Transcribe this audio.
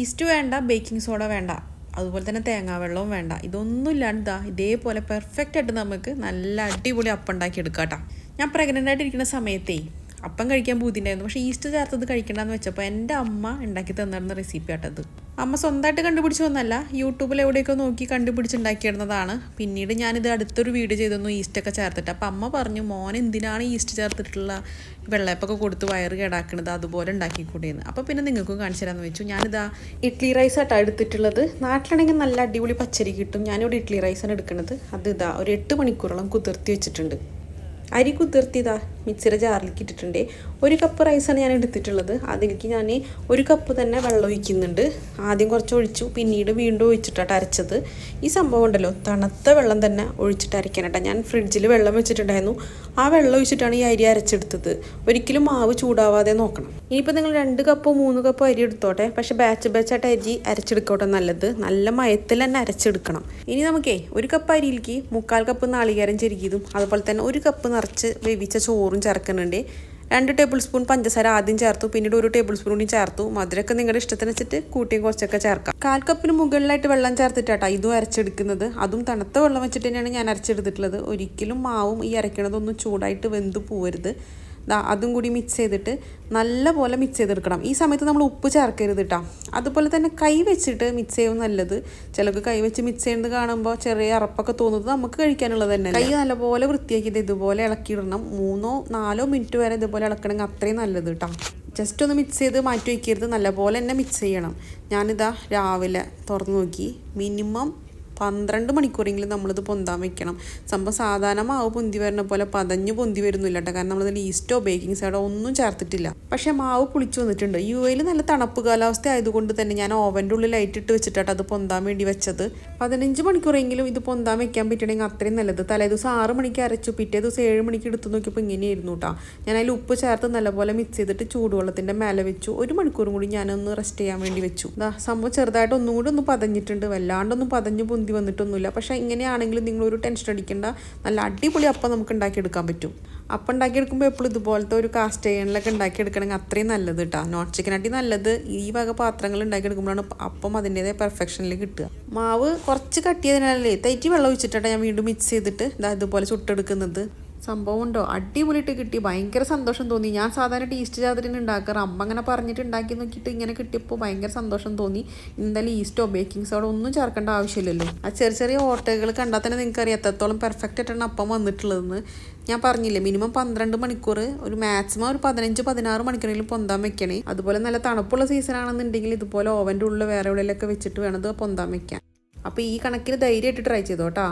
East വേണ്ട, baking soda വേണ്ട, അതുപോലെ തന്നെ തേങ്ങാവെള്ളവും വേണ്ട. ഇതൊന്നും ഇല്ലാണ്ട് ഇതേപോലെ പെർഫെക്റ്റ് ആയിട്ട് നമുക്ക് നല്ല അടിപൊളി അപ്പം ഉണ്ടാക്കി എടുക്കാം കേട്ടോ. ഞാൻ പ്രഗ്നൻ്റ് ആയിട്ടിരിക്കുന്ന സമയത്തേ അപ്പം കഴിക്കാൻ ബുദ്ധിമുട്ടായിരുന്നു. പക്ഷേ ഈസ്റ്റ് ചേർത്തത് കഴിക്കണ്ടെന്ന് വെച്ചപ്പോൾ എൻ്റെ അമ്മ ഉണ്ടാക്കി തന്നിരുന്ന റെസിപ്പി ആട്ടത്. അമ്മ സ്വന്തമായിട്ട് കണ്ടുപിടിച്ചതൊന്നല്ല, യൂട്യൂബിൽ എവിടെയൊക്കെ നോക്കി കണ്ടുപിടിച്ചുണ്ടാക്കിയിടുന്നതാണ്. പിന്നീട് ഞാനിത് അടുത്തൊരു വീഡിയോ ചെയ്തിരുന്നു ഈസ്റ്റൊക്കെ ചേർത്തിട്ട്. അപ്പം അമ്മ പറഞ്ഞു, മോൻ എന്തിനാണ് ഈസ്റ്റ് ചേർത്തിട്ടുള്ള വെള്ളയപ്പൊക്കെ കൊടുത്ത് വയറ് കേടാക്കണത്, അതുപോലെ ഉണ്ടാക്കിക്കൂടെയെന്ന്. അപ്പോൾ പിന്നെ നിങ്ങൾക്കും കാണിച്ചു തരാമെന്ന് വെച്ചു. ഞാനിതാ ഇഡ്ഡലി റൈസ് ആയിട്ടാണ് എടുത്തിട്ടുള്ളത്. നാട്ടിലാണെങ്കിൽ നല്ല അടിപൊളി പച്ചരി കിട്ടും. ഞാനിവിടെ ഇഡ്ഡലി റൈസാണ് എടുക്കുന്നത്. അത് ഇതാ ഒരു 8 മണിക്കൂറോളം കുതിർത്തി വെച്ചിട്ടുണ്ട്. അരി കുതിർത്തിയതാ മിക്സിയുടെ ജാറിലേക്ക് ഇട്ടിട്ടുണ്ട്. 1 കപ്പ് റൈസാണ് ഞാൻ എടുത്തിട്ടുള്ളത്. അതിലേക്ക് ഞാൻ 1 കപ്പ് തന്നെ വെള്ളം ഒഴിക്കുന്നുണ്ട്. ആദ്യം കുറച്ച് ഒഴിച്ചു, പിന്നീട് വീണ്ടും ഒഴിച്ചിട്ടാണ് അരച്ചത്. ഈ സംഭവം ഉണ്ടല്ലോ, തണുത്ത വെള്ളം തന്നെ ഒഴിച്ചിട്ട് അരയ്ക്കാനായിട്ടാണ്. ഞാൻ ഫ്രിഡ്ജിൽ വെള്ളം വെച്ചിട്ടുണ്ടായിരുന്നു. ആ വെള്ളം ഒഴിച്ചിട്ടാണ് ഈ അരി അരച്ചെടുത്തത്. ഒരിക്കലും മാവ് ചൂടാവാതെ നോക്കണം. ഇനിയിപ്പോൾ നിങ്ങൾ 2 കപ്പോ 3 കപ്പോ അരി എടുത്തോട്ടെ, പക്ഷെ ബാച്ചായിട്ട് അരി അരച്ചെടുക്കോട്ടെ നല്ലത്. നല്ല മയത്തിൽ തന്നെ അരച്ചെടുക്കണം. ഇനി നമുക്കേ 1 കപ്പ് അരിയിലേക്ക് 3/4 കപ്പ് നാളികേരം ചെരുകിയതും അതുപോലെ തന്നെ 1 കപ്പ് നിറച്ച് വേവിച്ച ചോറും ചേർക്കുന്നുണ്ട്. 2 ടേബിൾ സ്പൂൺ പഞ്ചസാര ആദ്യം ചേർത്തു, പിന്നീട് 1 ടേബിൾ സ്പൂൺ കൂടി ചേർത്തു. മധുരമൊക്കെ നിങ്ങളുടെ ഇഷ്ടത്തിനനുസരിച്ച് കൂട്ടിയും കുറച്ചൊക്കെ ചേർക്കാം. 1/4 കപ്പിന് മുകളിലായിട്ട് വെള്ളം ചേർത്തിട്ടാട്ടോ ഇതും അരച്ചെടുക്കുന്നത്. അതും തണുത്ത വെള്ളം വെച്ചിട്ട് തന്നെയാണ് ഞാൻ അരച്ചെടുത്തിട്ടുള്ളത്. ഒരിക്കലും മാവും ഈ അരയ്ക്കണതൊന്നും ചൂടായിട്ട് വെന്ത് പോവരുത്. അതും കൂടി മിക്സ് ചെയ്തിട്ട് നല്ലപോലെ മിക്സ് ചെയ്തെടുക്കണം. ഈ സമയത്ത് നമ്മൾ ഉപ്പ് ചേർക്കരുത് കേട്ടോ. അതുപോലെ തന്നെ കൈ വെച്ചിട്ട് മിക്സ് ചെയ്യും നല്ലത്. ചിലർക്ക് കൈ വെച്ച് മിക്സ് ചെയ്യുന്നത് കാണുമ്പോൾ ചെറിയ അറപ്പൊക്കെ തോന്നുന്നത് നമുക്ക് കഴിക്കാനുള്ളത് തന്നെ. കൈ നല്ലപോലെ വൃത്തിയാക്കിയിട്ട് ഇതുപോലെ ഇളക്കിയിടണം. 3-4 മിനിറ്റ് വരെ ഇതുപോലെ ഇളക്കണമെങ്കിൽ അത്രയും നല്ലത് കേട്ടോ. ജസ്റ്റ് ഒന്ന് മിക്സ് ചെയ്ത് മാറ്റി വയ്ക്കരുത്, നല്ലപോലെ തന്നെ മിക്സ് ചെയ്യണം. ഞാനിതാ രാവിലെ തുറന്നു നോക്കി, മിനിമം 12 മണിക്കൂറെങ്കിലും നമ്മളിത് പൊന്താൻ വെക്കണം. സംഭവം സാധാരണ മാവ് പൊന്തി വരുന്ന പോലെ പതഞ്ഞ് പൊന്തി വരുന്നില്ല കേട്ടോ. കാരണം നമ്മളിതിൽ ഈസ്റ്റോ ബേക്കിംഗ് സോഡോ ഒന്നും ചേർത്തിട്ടില്ല. പക്ഷേ മാവ് പുളിച്ചു വന്നിട്ടുണ്ട്. UAE നല്ല തണുപ്പ് കാലാവസ്ഥ ആയതുകൊണ്ട് തന്നെ ഞാൻ ഓവൻ്റെ ഉള്ളിൽ ലൈറ്റ് ഇട്ട് വെച്ചിട്ടാണ് അത് പൊന്താൻ വേണ്ടി വെച്ചത്. 15 മണിക്കൂറെങ്കിലും ഇത് പൊന്താൻ വെക്കാൻ പറ്റണമെങ്കിൽ അത്രയും നല്ലത്. തലേദിവസം 6 മണിക്ക് അരച്ചു, പിറ്റേ ദിവസം 7 മണിക്ക് എടുത്ത് നോക്കിയപ്പോൾ ഇങ്ങനെയായിരുന്നു കേട്ടോ. ഞാൻ അതിൽ ഉപ്പ് ചേർത്ത് നല്ലപോലെ മിക്സ് ചെയ്തിട്ട് ചൂടുവെള്ളത്തിൻ്റെ മേലെ വെച്ചു. 1 മണിക്കൂറും കൂടി ഞാനൊന്ന് റെസ്റ്റ് ചെയ്യാൻ വേണ്ടി വെച്ചു. സംഭവം ചെറുതായിട്ട് ഒന്നും കൂടി ഒന്ന് പതഞ്ഞിട്ടുണ്ട്. വല്ലാണ്ടൊന്നും പതഞ്ഞ് പൊന്തി വന്നിട്ടൊന്നുമില്ല. പക്ഷേ ഇങ്ങനെയാണെങ്കിലും നിങ്ങളൊരു ടെൻഷൻ അടിക്കേണ്ട, നല്ല അടിപൊളി അപ്പം നമുക്ക് ഉണ്ടാക്കിയെടുക്കാൻ പറ്റും. അപ്പം ഉണ്ടാക്കിയെടുക്കുമ്പോൾ എപ്പോഴും ഇതുപോലത്തെ ഒരു കാസ്റ്റ് അയണിലൊക്കെ ഉണ്ടാക്കിയെടുക്കണമെങ്കിൽ അത്രയും നല്ലത് കേട്ടോ. നോൺ ചിക്കനാട്ടി നല്ലത് ഈ വക പാത്രങ്ങൾ ഉണ്ടാക്കിയെടുക്കുമ്പോഴാണ് അപ്പം അതിൻ്റേതായ പെർഫെക്ഷനിൽ കിട്ടുക. മാവ് കുറച്ച് കട്ടിയതിനാലേ തൈറ്റി വെള്ളം ഒഴിച്ചിട്ടാണ് ഞാൻ വീണ്ടും മിക്സ് ചെയ്തിട്ട് ഇതുപോലെ ചുട്ടെടുക്കുന്നത്. സംഭവം ഉണ്ടോ, അടിപൊളിയിട്ട് കിട്ടി. ഭയങ്കര സന്തോഷം തോന്നി. ഞാൻ സാധാരണ ഈസ്റ്റ് ചാതിരിന് ഉണ്ടാക്കാറ്. അമ്മ അങ്ങനെ പറഞ്ഞിട്ട് ഉണ്ടാക്കി നോക്കിയിട്ട് ഇങ്ങനെ കിട്ടിയപ്പോൾ ഭയങ്കര സന്തോഷം തോന്നി. എന്തായാലും ഈസ്റ്റോ ബേക്കിംഗ് സോഡോ ഒന്നും ചേർക്കേണ്ട ആവശ്യമില്ലല്ലോ. ആ ചെറിയ ഓട്ടകൾ കണ്ടാൽ തന്നെ നിങ്ങൾക്കറിയാം എത്രത്തോളം പെർഫെക്റ്റ് ആയിട്ടാണ് അപ്പം വന്നിട്ടുള്ളതെന്ന്. ഞാൻ പറഞ്ഞില്ലേ, മിനിമം 12 മണിക്കൂർ, ഒരു മാക്സിമം ഒരു 15-16 മണിക്കൂറെങ്കിലും പൊന്താൻ വെക്കണേ. അതുപോലെ നല്ല തണുപ്പുള്ള സീസൺ ആണെന്നുണ്ടെങ്കിൽ ഇതുപോലെ ഓവൻ്റെ ഉള്ളിൽ വേറെ എവിടെയൊക്കെ വെച്ചിട്ട് വേണം ഇത് പൊന്താൻ വെക്കാൻ. അപ്പോൾ ഈ കണക്കിന് ധൈര്യമായിട്ട് ട്രൈ ചെയ്തോട്ടാ.